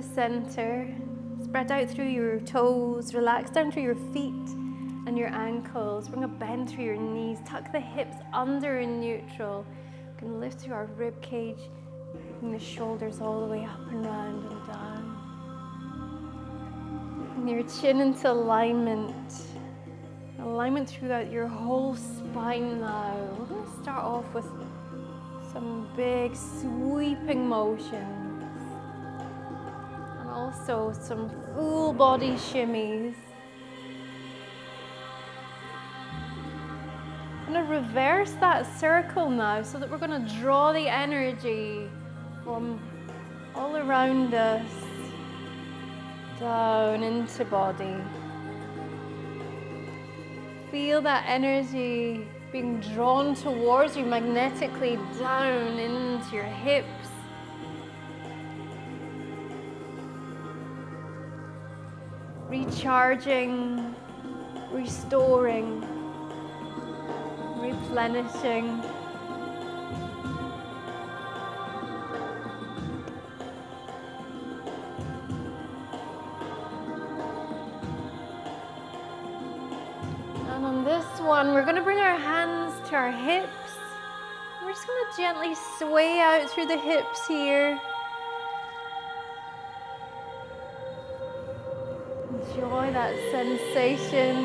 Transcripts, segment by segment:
to center. Spread out through your toes, relax down through your feet and your ankles. Bring a bend through your knees, tuck the hips under in neutral. We can lift through our rib cage, bring the shoulders all the way up and round and down. Bring your chin into alignment. Alignment throughout your whole spine now. We're going to start off with some big sweeping motions. Also some full body shimmies. I'm going to reverse that circle now so that we're going to draw the energy from all around us down into body. Feel that energy being drawn towards you magnetically down into your hips. Recharging, restoring, replenishing. And on this one, we're going to bring our hands to our hips. We're just going to gently sway out through the hips here. Enjoy that sensation.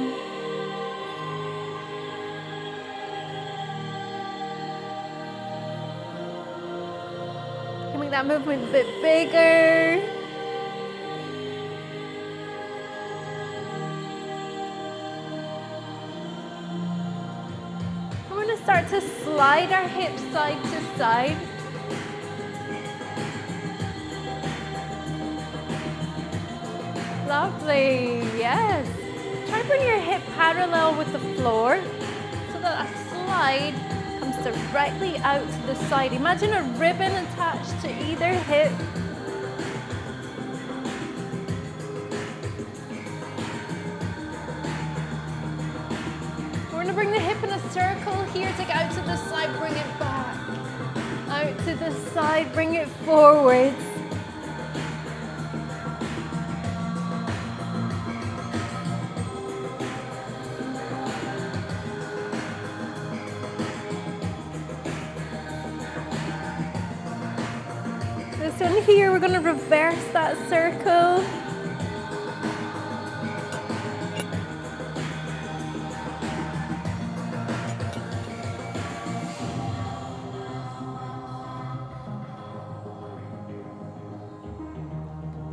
You can make that movement a bit bigger. We're going to start to slide our hips side to side. Lovely, yes. Try to bring your hip parallel with the floor so that a slide comes directly out to the side. Imagine a ribbon attached to either hip. We're going to bring the hip in a circle here, take it out to the side, bring it back. Out to the side, bring it forwards. And here we're going to reverse that circle.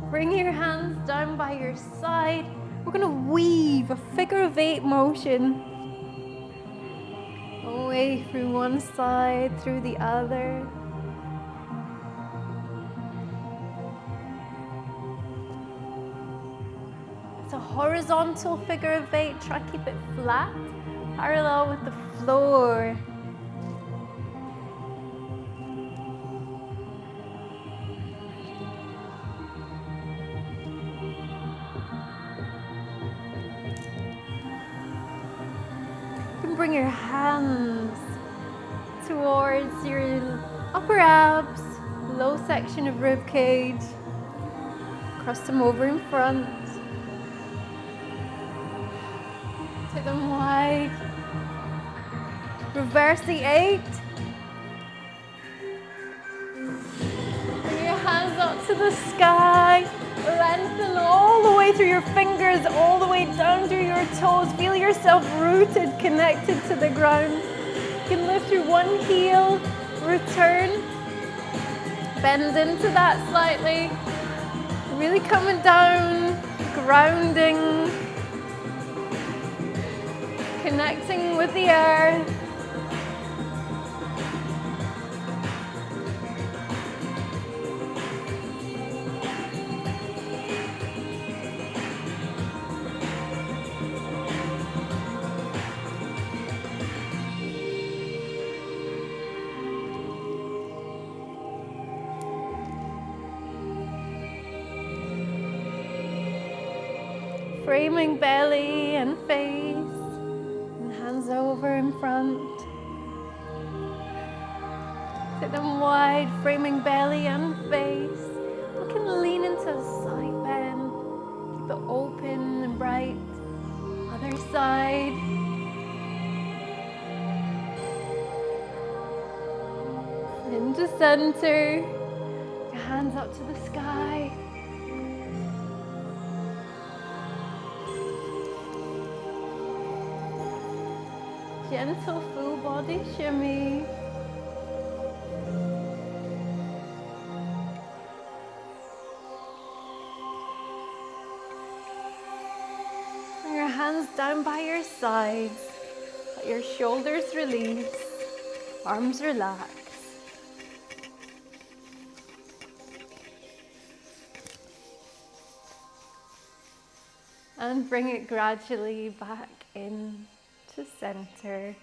Bring your hands down by your side. We're going to weave a figure of 8 motion. Away through one side, through the other. A horizontal figure of 8, try to keep it flat, parallel with the floor. You can bring your hands towards your upper abs, low section of rib cage, cross them over in front. Take them wide. Reverse the 8. Bring your hands up to the sky. Lengthen all the way through your fingers, all the way down through your toes. Feel yourself rooted, connected to the ground. You can lift your one heel, return. Bend into that slightly. Really coming down, grounding. Connecting with the earth. Framing belly and face. Hands over in front. Sit them wide, framing belly and face. You can lean into a side bend. Keep it open and bright. Other side. Into center. Your hands up to the sky. Gentle full body shimmy. Bring your hands down by your sides. Let your shoulders release. Arms relax. And bring it gradually back in to center.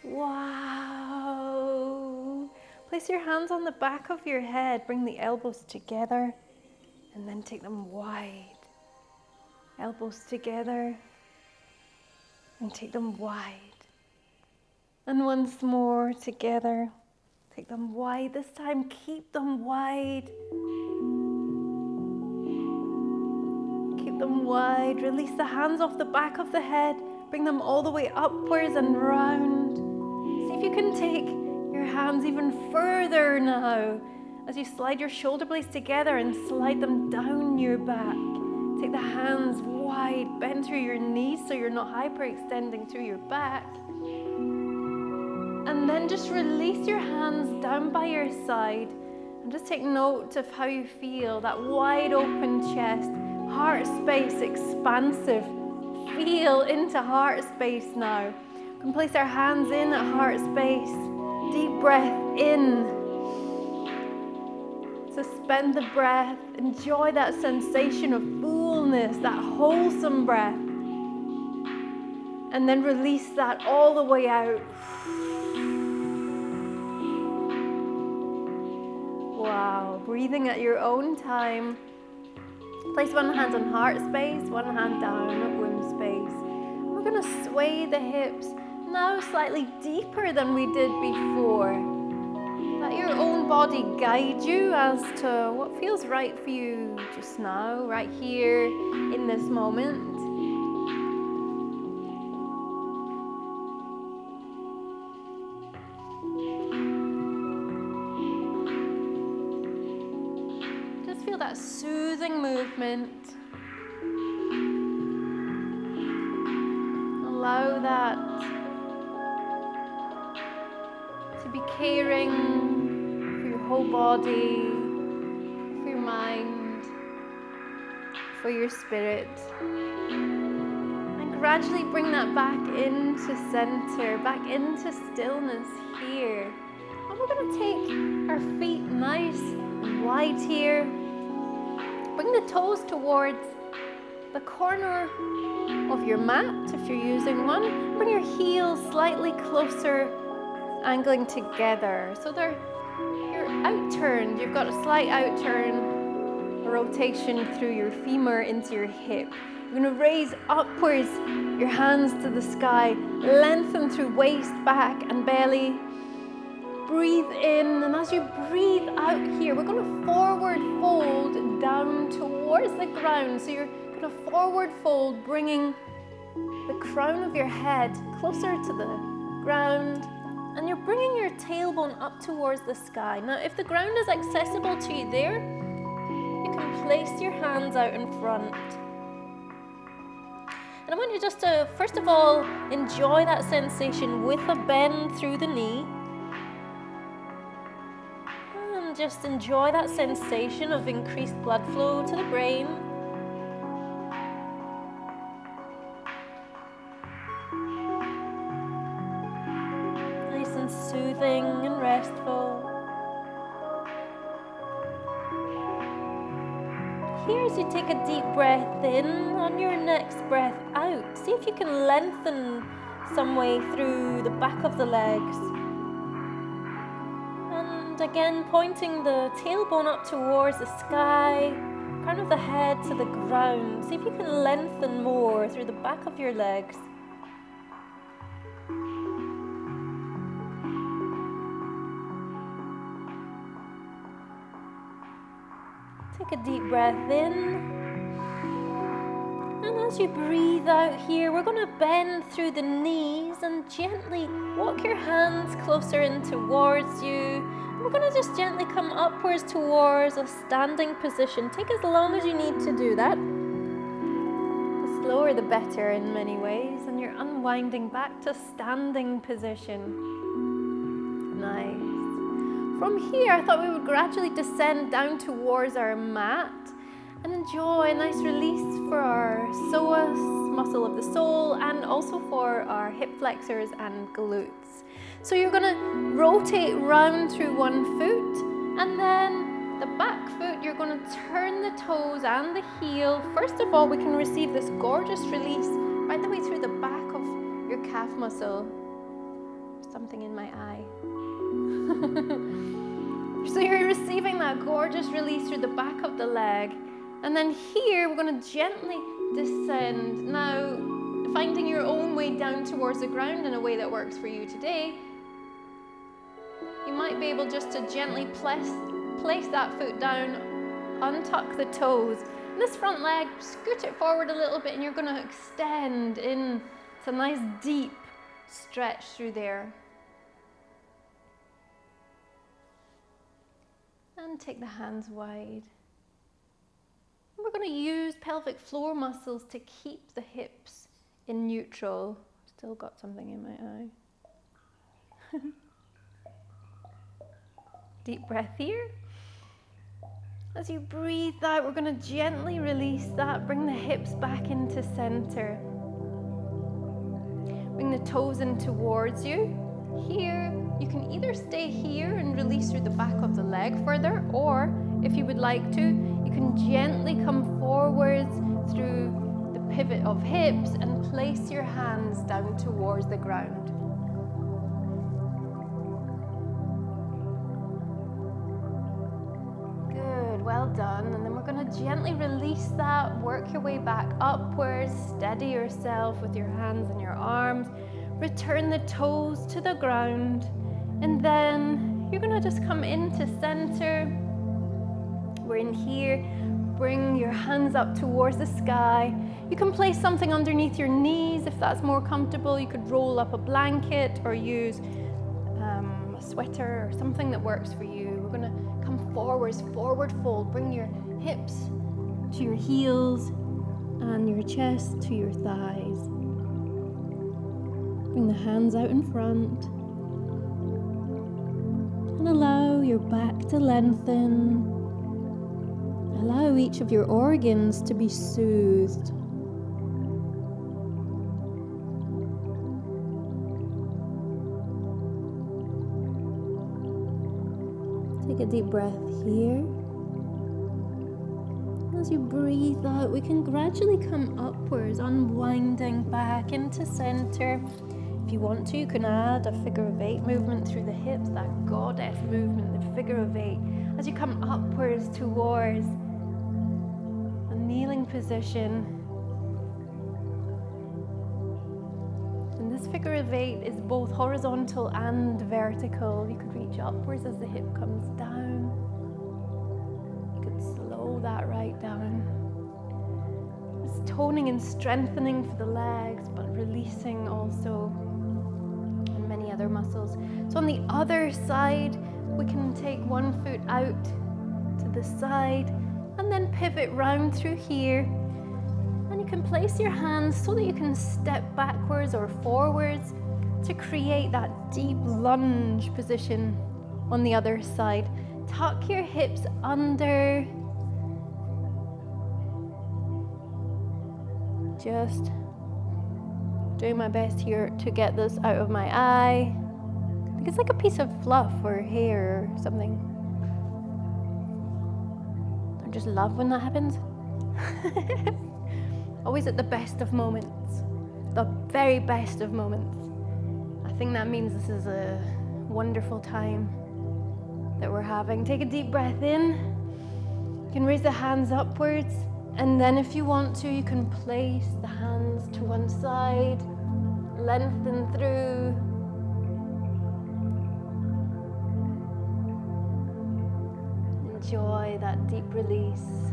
Wow. Place your hands on the back of your head. Bring the elbows together and then take them wide. Elbows together and take them wide. And once more together. Take them wide. This time keep them wide. Keep them wide. Release the hands off the back of the head. Bring them all the way upwards and round. See if you can take your hands even further now as you slide your shoulder blades together and slide them down your back. Take the hands wide, bend through your knees so you're not hyperextending through your back. And then just release your hands down by your side and just take note of how you feel, that wide open chest, heart space expansive. Feel into heart space now. We can place our hands in at heart space. Deep breath in. Suspend the breath. Enjoy that sensation of fullness, that wholesome breath. And then release that all the way out. Wow, breathing at your own time. Place one hand on heart space, one hand down at womb space. We're going to sway the hips now slightly deeper than we did before. Let your own body guide you as to what feels right for you just now, right here in this moment. Just feel that soothing movement. Allow that to be caring for your whole body, for your mind, for your spirit. And gradually bring that back into center, back into stillness here. And we're going to take our feet nice and wide here. Bring the toes towards the corner of your mat if you're using one. Bring your heels slightly closer, angling together. So you're outturned. You've got a slight outturn, a rotation through your femur into your hip. You're going to raise upwards your hands to the sky, lengthen through waist, back and belly. Breathe in, and as you breathe out here, we're going to forward fold down towards the ground. So you're going to forward fold, bringing the crown of your head closer to the ground, and you're bringing your tailbone up towards the sky. Now, if the ground is accessible to you there, you can place your hands out in front. And I want you just to, first of all, enjoy that sensation with a bend through the knee. And just enjoy that sensation of increased blood flow to the brain. Nice and soothing and restful. Here, as you take a deep breath in, on your next breath out, see if you can lengthen some way through the back of the legs. And again, pointing the tailbone up towards the sky, crown of the head to the ground. See if you can lengthen more through the back of your legs. Take a deep breath in. And as you breathe out here, we're going to bend through the knees and gently walk your hands closer in towards you. And we're going to just gently come upwards towards a standing position. Take as long as you need to do that. The slower the better in many ways. And you're unwinding back to standing position. Nice. From here, I thought we would gradually descend down towards our mat and enjoy a nice release for our psoas, muscle of the soul, and also for our hip flexors and glutes. So you're going to rotate round through one foot, and then the back foot, you're going to turn the toes and the heel. First of all, we can receive this gorgeous release right the way through the back of your calf muscle. Something in my eye. So you're receiving that gorgeous release through the back of the leg. And then here, we're going to gently descend. Now, finding your own way down towards the ground in a way that works for you today, you might be able just to gently place that foot down, untuck the toes. And this front leg, scoot it forward a little bit, and you're going to extend in. It's a nice deep stretch through there. And take the hands wide. We're going to use pelvic floor muscles to keep the hips in neutral. Still got something in my eye. Deep breath here. As you breathe out, we're going to gently release that. Bring the hips back into center. Bring the toes in towards you. Here, you can either stay here and release through the back of the leg further, or if you would like to, you can gently come forwards through the pivot of hips and place your hands down towards the ground. Good, well done. And then we're going to gently release that, work your way back upwards, steady yourself with your hands and your arms, return the toes to the ground, and then you're going to just come into center. We're in here. Bring your hands up towards the sky. You can place something underneath your knees if that's more comfortable. You could roll up a blanket or use a sweater or something that works for you. We're going to come forwards, forward fold. Bring your hips to your heels and your chest to your thighs. Bring the hands out in front. And allow your back to lengthen. Allow each of your organs to be soothed. Take a deep breath here. As you breathe out, we can gradually come upwards, unwinding back into center. If you want to, you can add a figure of 8 movement through the hips, that goddess movement, the figure of 8, as you come upwards towards a kneeling position. And this figure of 8 is both horizontal and vertical. You could reach upwards as the hip comes down. You could slow that right down. It's toning and strengthening for the legs, but releasing also many other muscles. So on the other side, we can take one foot out to the side and then pivot round through here. And you can place your hands so that you can step backwards or forwards to create that deep lunge position on the other side. Tuck your hips under. Just doing my best here to get this out of my eye. I think it's like a piece of fluff or hair or something. I just love when that happens. Always at the best of moments. The very best of moments. I think that means this is a wonderful time that we're having. Take a deep breath in. You can raise the hands upwards. And then if you want to, you can place the hands to one side, lengthen through. And enjoy that deep release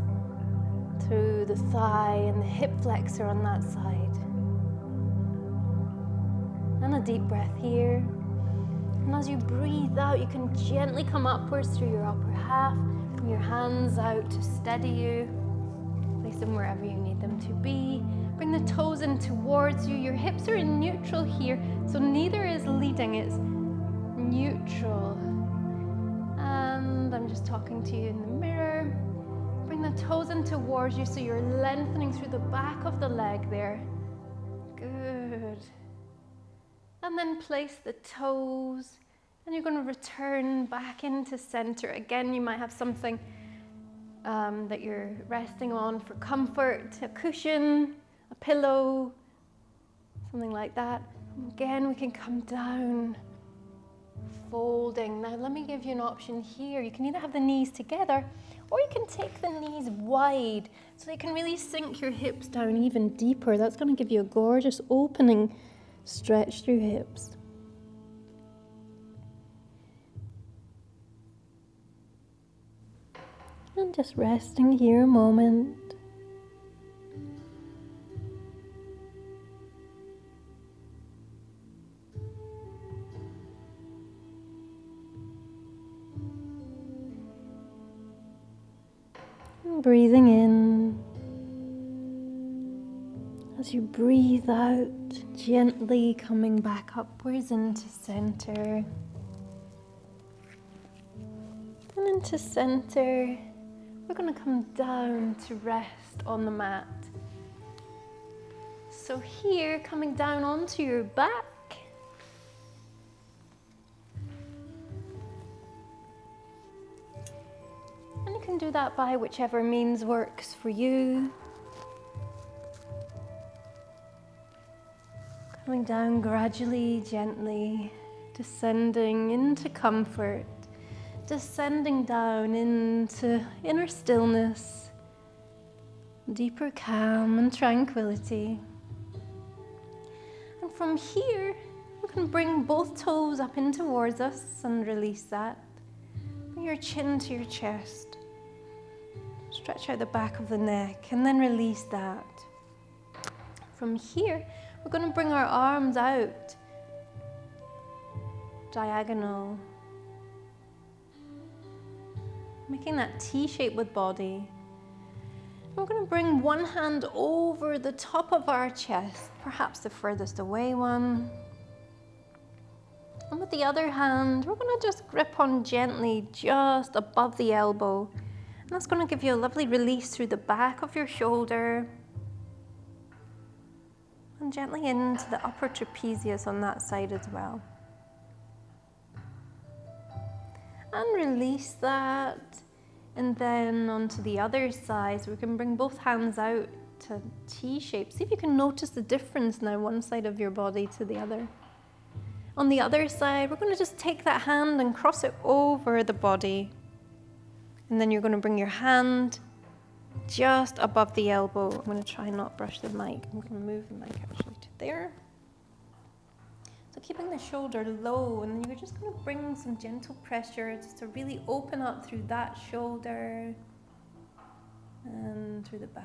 through the thigh and the hip flexor on that side. And a deep breath here. And as you breathe out, you can gently come upwards through your upper half. Bring your hands out to steady you. Place them wherever you need them to be. Bring the toes in towards you. Your hips are in neutral here, so neither is leading, it's neutral. And I'm just talking to you in the mirror. Bring the toes in towards you so you're lengthening through the back of the leg there. Good. And then place the toes, and you're going to return back into center. Again, you might have something that you're resting on for comfort, a cushion, a pillow, something like that. Again, we can come down, folding. Now let me give you an option here. You can either have the knees together, or you can take the knees wide so you can really sink your hips down even deeper. That's going to give you a gorgeous opening stretch through hips. And just resting here a moment. And breathing in. As you breathe out, gently coming back upwards into center. And into center. We're going to come down to rest on the mat. So here, coming down onto your back. And you can do that by whichever means works for you. Coming down gradually, gently, descending into comfort. Descending down into inner stillness, deeper calm and tranquility. And from here, we can bring both toes up in towards us and release that. Bring your chin to your chest. Stretch out the back of the neck and then release that. From here, we're going to bring our arms out, diagonal. Making that T shape with body. We're going to bring one hand over the top of our chest, perhaps the furthest away one. And with the other hand, we're going to just grip on gently just above the elbow. And that's going to give you a lovely release through the back of your shoulder. And gently into the upper trapezius on that side as well. And release that, and then onto the other side. So we can bring both hands out to T shape. See if you can notice the difference now, one side of your body to the other. On the other side, we're going to just take that hand and cross it over the body. And then you're going to bring your hand just above the elbow. I'm going to try and not brush the mic. I'm going to move the mic actually to there. So keeping the shoulder low, and then you're just going to bring some gentle pressure just to really open up through that shoulder and through the back.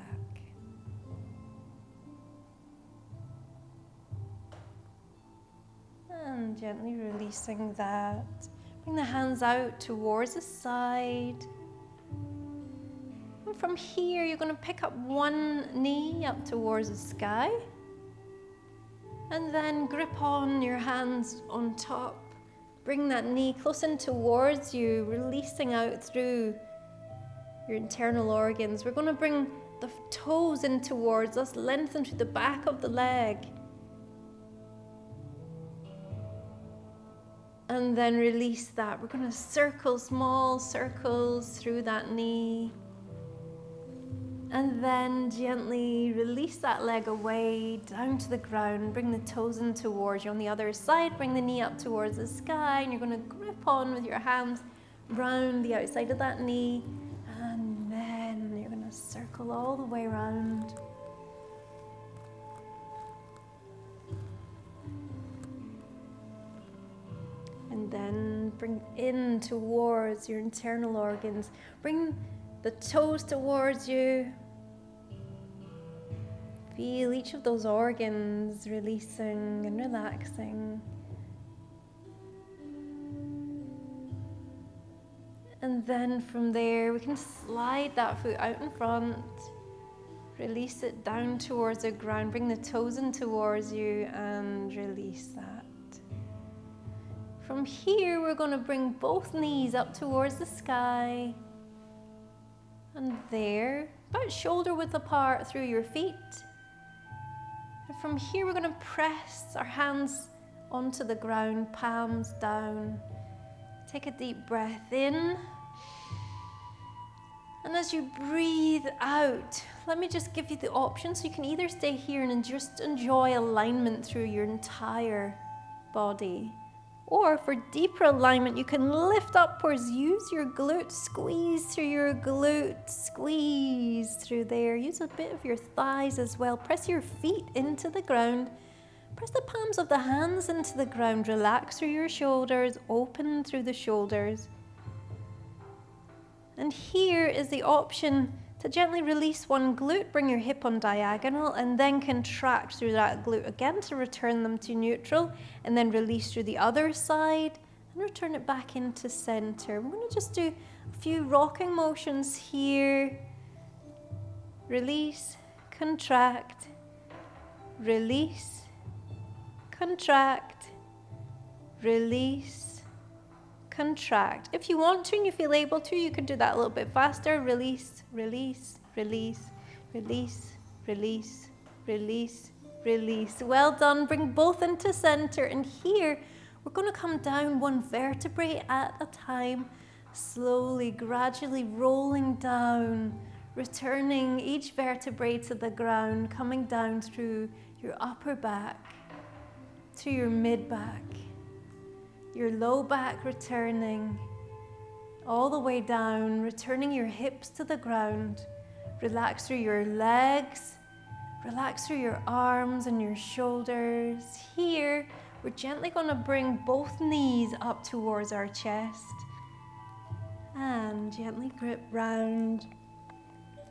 And gently releasing that. Bring the hands out towards the side. And from here, you're going to pick up one knee up towards the sky. And then grip on your hands on top. Bring that knee close in towards you, releasing out through your internal organs. We're going to bring the toes in towards us, lengthen through the back of the leg. And then release that. We're going to circle small circles through that knee. And then gently release that leg away, down to the ground. Bring the toes in towards you. On the other side, bring the knee up towards the sky. And you're going to grip on with your hands round the outside of that knee. And then you're going to circle all the way around. And And then bring in towards your internal organs. Bring the toes towards you. Feel each of those organs releasing and relaxing. And then from there, we can slide that foot out in front. Release it down towards the ground. Bring the toes in towards you and release that. From here, we're going to bring both knees up towards the sky. And there, about shoulder width apart through your feet. And from here, we're going to press our hands onto the ground, palms down. Take a deep breath in. And as you breathe out, let me just give you the option so you can either stay here and just enjoy alignment through your entire body. Or for deeper alignment, you can lift upwards, use your glute, squeeze through your glute, squeeze through there. Use a bit of your thighs as well. Press your feet into the ground. Press the palms of the hands into the ground. Relax through your shoulders, open through the shoulders. And here is the option to gently release one glute, bring your hip on diagonal, and then contract through that glute again to return them to neutral, and then release through the other side, and return it back into center. We're going to just do a few rocking motions here. Release, contract, release, contract, release, contract. If you want to and you feel able to, you could do that a little bit faster. Release, release, release, release, release, release, release. Well done. Bring both into center. And here, we're going to come down one vertebrae at a time, slowly, gradually rolling down, returning each vertebrae to the ground, coming down through your upper back to your mid back. Your low back returning all the way down, returning your hips to the ground. Relax through your legs, relax through your arms and your shoulders. Here, we're gently going to bring both knees up towards our chest and gently grip round.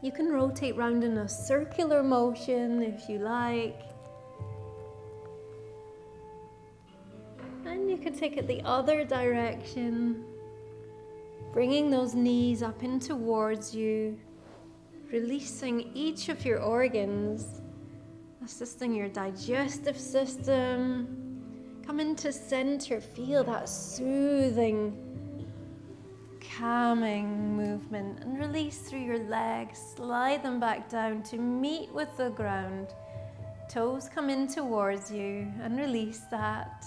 You can rotate round in a circular motion if you like. And you can take it the other direction, bringing those knees up in towards you, releasing each of your organs, assisting your digestive system. Come into center, feel that soothing, calming movement, and release through your legs. Slide them back down to meet with the ground. Toes come in towards you and release that.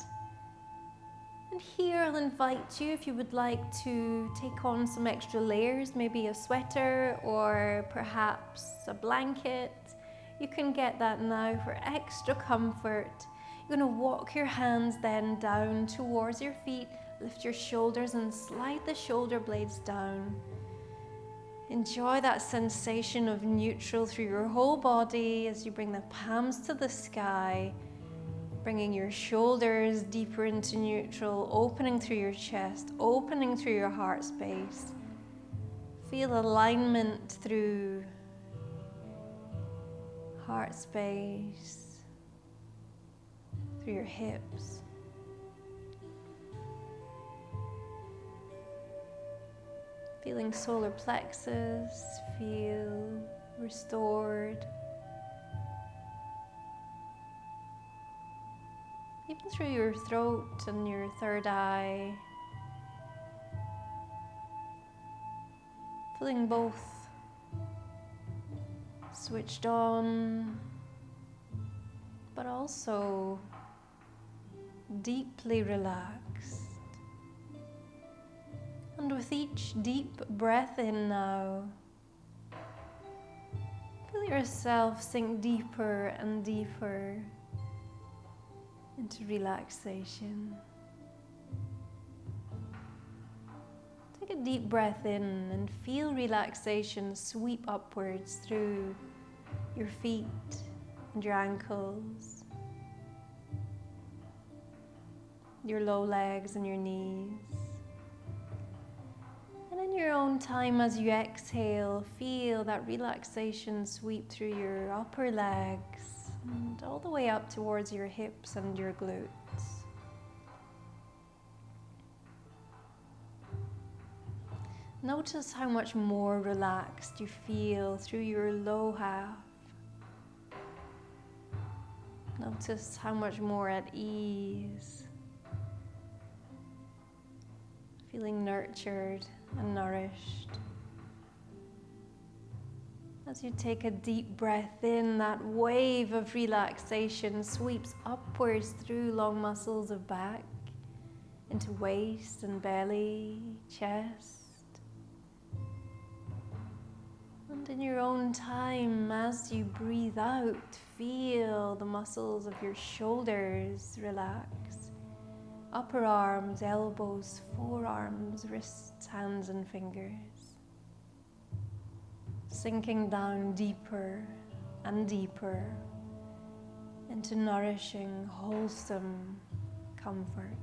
And here I'll invite you, if you would like to take on some extra layers, maybe a sweater or perhaps a blanket. You can get that now for extra comfort. You're going to walk your hands then down towards your feet, lift your shoulders and slide the shoulder blades down. Enjoy that sensation of neutral through your whole body as you bring the palms to the sky. Bringing your shoulders deeper into neutral, opening through your chest, opening through your heart space. Feel alignment through heart space, through your hips. Feeling solar plexus, feel restored. Even through your throat and your third eye. Feeling both switched on, but also deeply relaxed. And with each deep breath in now, feel yourself sink deeper and deeper into relaxation. Take a deep breath in and feel relaxation sweep upwards through your feet and your ankles. your low legs and your knees. And in your own time, as you exhale, feel that relaxation sweep through your upper legs and all the way up towards your hips and your glutes. Notice how much more relaxed you feel through your low half. Notice how much more at ease, feeling nurtured and nourished. As you take a deep breath in, that wave of relaxation sweeps upwards through long muscles of back, into waist and belly, chest. And in your own time, as you breathe out, feel the muscles of your shoulders relax. Upper arms, elbows, forearms, wrists, hands and fingers. Sinking down deeper and deeper into nourishing, wholesome comfort.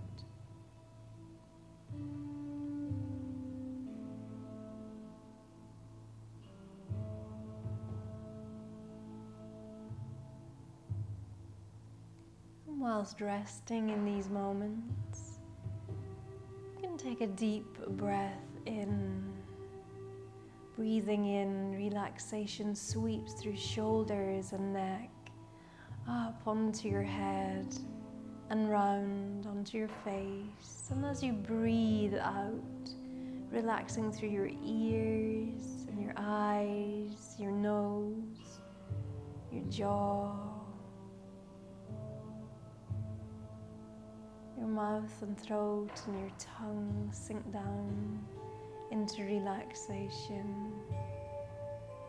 Whilst resting in these moments, you can take a deep breath in. Breathing in, relaxation sweeps through shoulders and neck, up onto your head and round onto your face. And as you breathe out, relaxing through your ears and your eyes, your nose, your jaw, your mouth and throat and your tongue sink down into relaxation.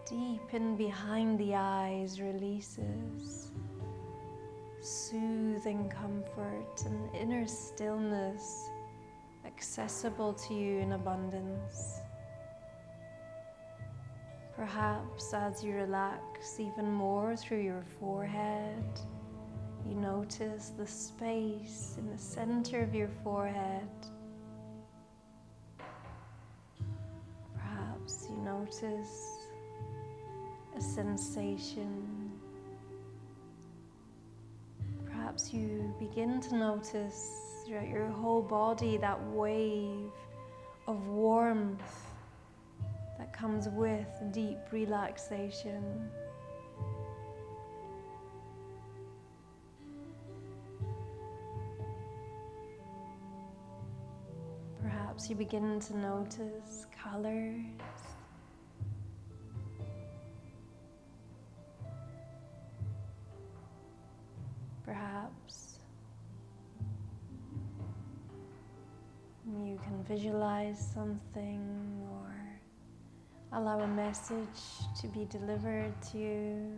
Deep in behind the eyes releases soothing comfort and inner stillness accessible to you in abundance. Perhaps as you relax even more through your forehead, you notice the space in the center of your forehead. Perhaps you notice a sensation. Perhaps you begin to notice throughout your whole body that wave of warmth that comes with deep relaxation. Perhaps you begin to notice colors. Perhaps you can visualize something or allow a message to be delivered to you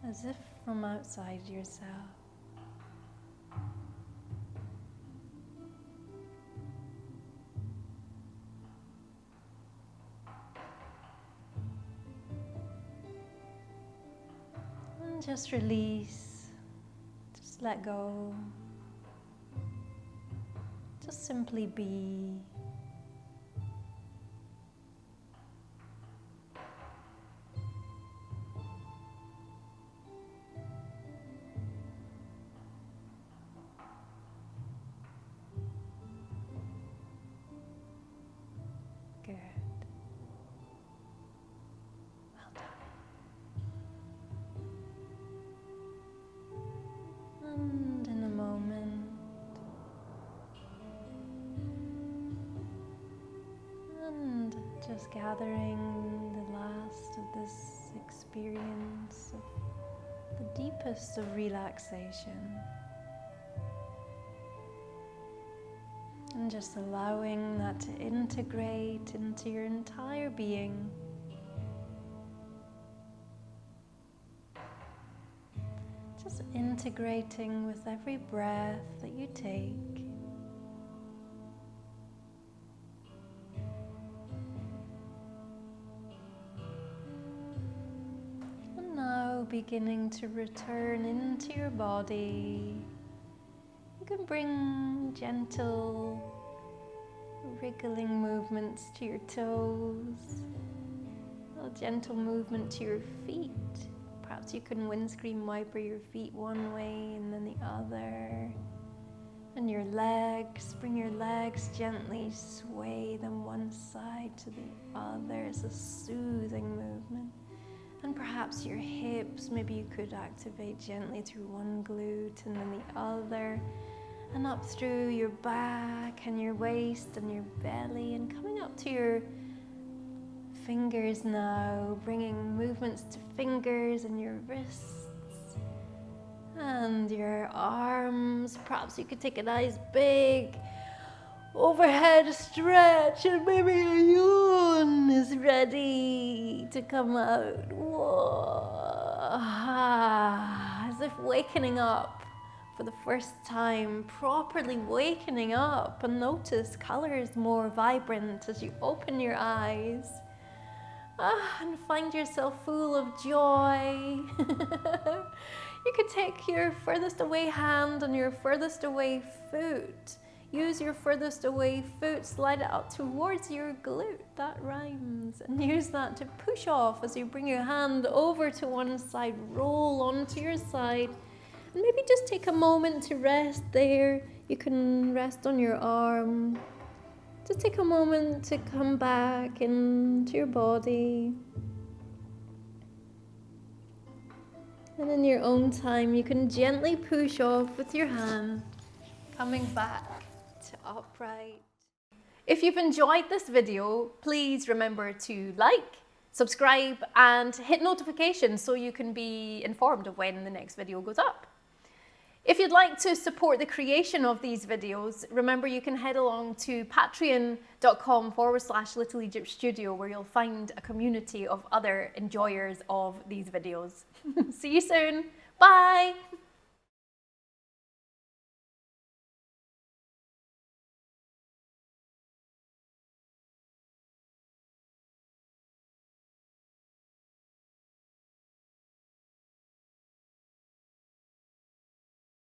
as if from outside yourself. And just release, just let go, just simply be. Good. Well done. And in a moment, and just gathering the last of this experience of the deepest of relaxation. And just allowing that to integrate into your entire being. Just integrating with every breath that you take. And now beginning to return into your body, You can bring gentle wriggling movements to your toes, a little gentle movement to your feet. Perhaps you can windscreen wiper your feet one way and then the other. And your legs, bring your legs gently, sway them one side to the other. It's a soothing movement. And perhaps your hips, maybe you could activate gently through one glute and then the other. And up through your back and your waist and your belly, and coming up to your fingers now, bringing movements to fingers and your wrists and your arms. Perhaps you could take a nice big overhead stretch, and maybe a yawn is ready to come out. Whoa. As if wakening up for the first time, properly wakening up, and notice colors more vibrant as you open your eyes. And find yourself full of joy. You could take your furthest away hand and your furthest away foot. Use your furthest away foot, slide it up towards your glute, that rhymes. And use that to push off as you bring your hand over to one side, roll onto your side. And maybe just take a moment to rest there. You can rest on your arm. Just take a moment to come back into your body. And in your own time, you can gently push off with your hand, coming back to upright. If you've enjoyed this video, please remember to like, subscribe, and hit notifications so you can be informed of when the next video goes up. If you'd like to support the creation of these videos, remember you can head along to patreon.com/Little Egypt Studio, where you'll find a community of other enjoyers of these videos. See you soon. Bye.